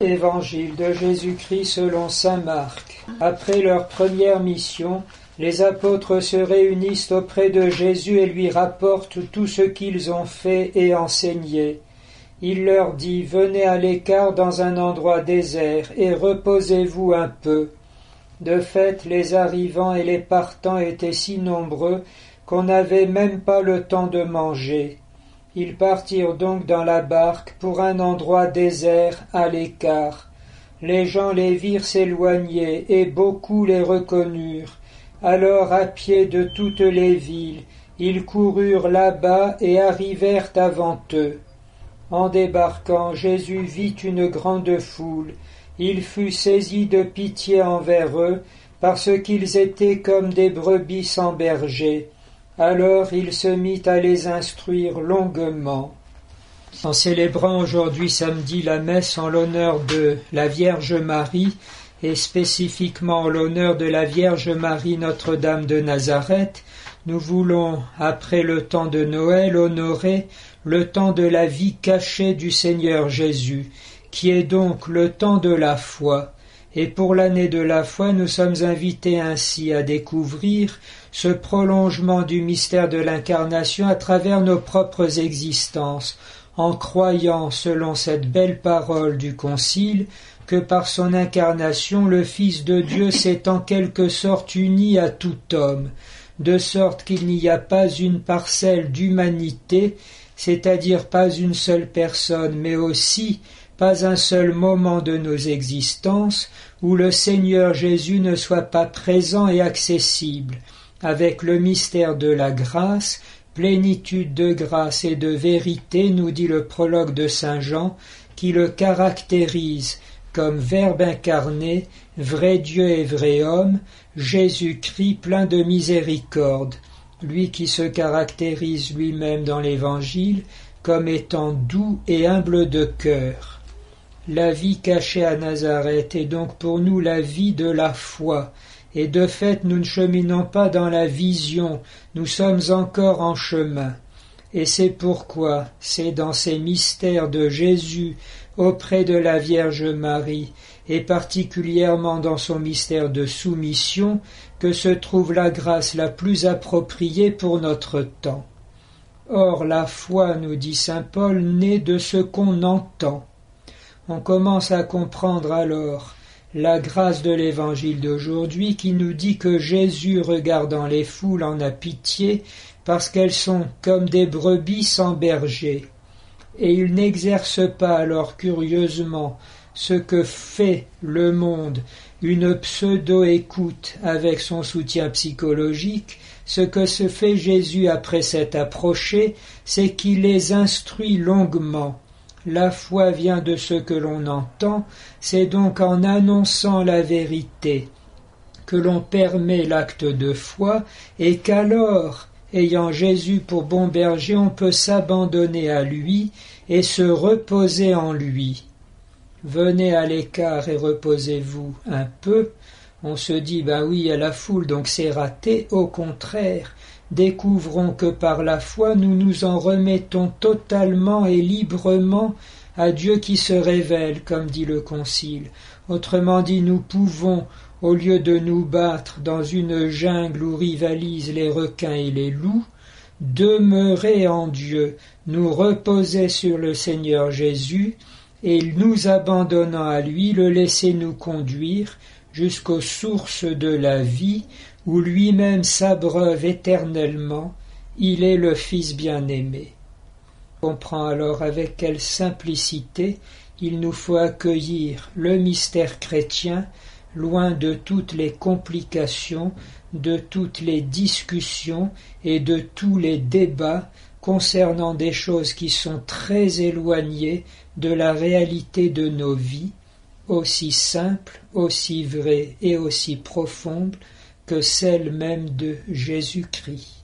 Évangile de Jésus-Christ selon saint Marc. Après leur première mission, les apôtres se réunissent auprès de Jésus et lui rapportent tout ce qu'ils ont fait et enseigné. Il leur dit: « Venez à l'écart dans un endroit désert et reposez-vous un peu. » De fait, les arrivants et les partants étaient si nombreux qu'on n'avait même pas le temps de manger. Ils partirent donc dans la barque pour un endroit désert à l'écart. Les gens les virent s'éloigner et beaucoup les reconnurent. Alors, à pied de toutes les villes, ils coururent là-bas et arrivèrent avant eux. En débarquant, Jésus vit une grande foule. Il fut saisi de pitié envers eux, parce qu'ils étaient comme des brebis sans berger. Alors il se mit à les instruire longuement. En célébrant aujourd'hui samedi la messe en l'honneur de la Vierge Marie, et spécifiquement en l'honneur de la Vierge Marie Notre-Dame de Nazareth, nous voulons, après le temps de Noël, honorer le temps de la vie cachée du Seigneur Jésus, qui est donc le temps de la foi. Et pour l'année de la foi, nous sommes invités ainsi à découvrir ce prolongement du mystère de l'incarnation à travers nos propres existences, en croyant, selon cette belle parole du Concile, que par son incarnation, le Fils de Dieu s'est en quelque sorte uni à tout homme, de sorte qu'il n'y a pas une parcelle d'humanité, c'est-à-dire pas une seule personne, mais aussi pas un seul moment de nos existences où le Seigneur Jésus ne soit pas présent et accessible, avec le mystère de la grâce, plénitude de grâce et de vérité, nous dit le prologue de saint Jean, qui le caractérise comme Verbe incarné, vrai Dieu et vrai homme, Jésus-Christ plein de miséricorde, lui qui se caractérise lui-même dans l'Évangile comme étant doux et humble de cœur. La vie cachée à Nazareth est donc pour nous la vie de la foi, et de fait nous ne cheminons pas dans la vision, nous sommes encore en chemin. Et c'est pourquoi c'est dans ces mystères de Jésus auprès de la Vierge Marie, et particulièrement dans son mystère de soumission, que se trouve la grâce la plus appropriée pour notre temps. Or la foi, nous dit saint Paul, naît de ce qu'on entend. On commence à comprendre alors la grâce de l'Évangile d'aujourd'hui qui nous dit que Jésus, regardant les foules, en a pitié parce qu'elles sont comme des brebis sans berger. Et il n'exerce pas alors curieusement ce que fait le monde, une pseudo-écoute avec son soutien psychologique. Ce que se fait Jésus après s'être approché, c'est qu'il les instruit longuement. La foi vient de ce que l'on entend, c'est donc en annonçant la vérité que l'on permet l'acte de foi, et qu'alors, ayant Jésus pour bon berger, on peut s'abandonner à lui et se reposer en lui. Venez à l'écart et reposez-vous un peu. On se dit, oui, il y a la foule, donc c'est raté. Au contraire, découvrons que par la foi, nous nous en remettons totalement et librement à Dieu qui se révèle, comme dit le Concile. Autrement dit, nous pouvons, au lieu de nous battre dans une jungle où rivalisent les requins et les loups, demeurer en Dieu, nous reposer sur le Seigneur Jésus, et nous abandonnant à lui, le laisser nous conduire jusqu'aux sources de la vie, où lui-même s'abreuve éternellement, il est le Fils bien-aimé. On comprend alors avec quelle simplicité il nous faut accueillir le mystère chrétien, loin de toutes les complications, de toutes les discussions et de tous les débats concernant des choses qui sont très éloignées de la réalité de nos vies, aussi simples, aussi vraies et aussi profondes que celles même de Jésus-Christ.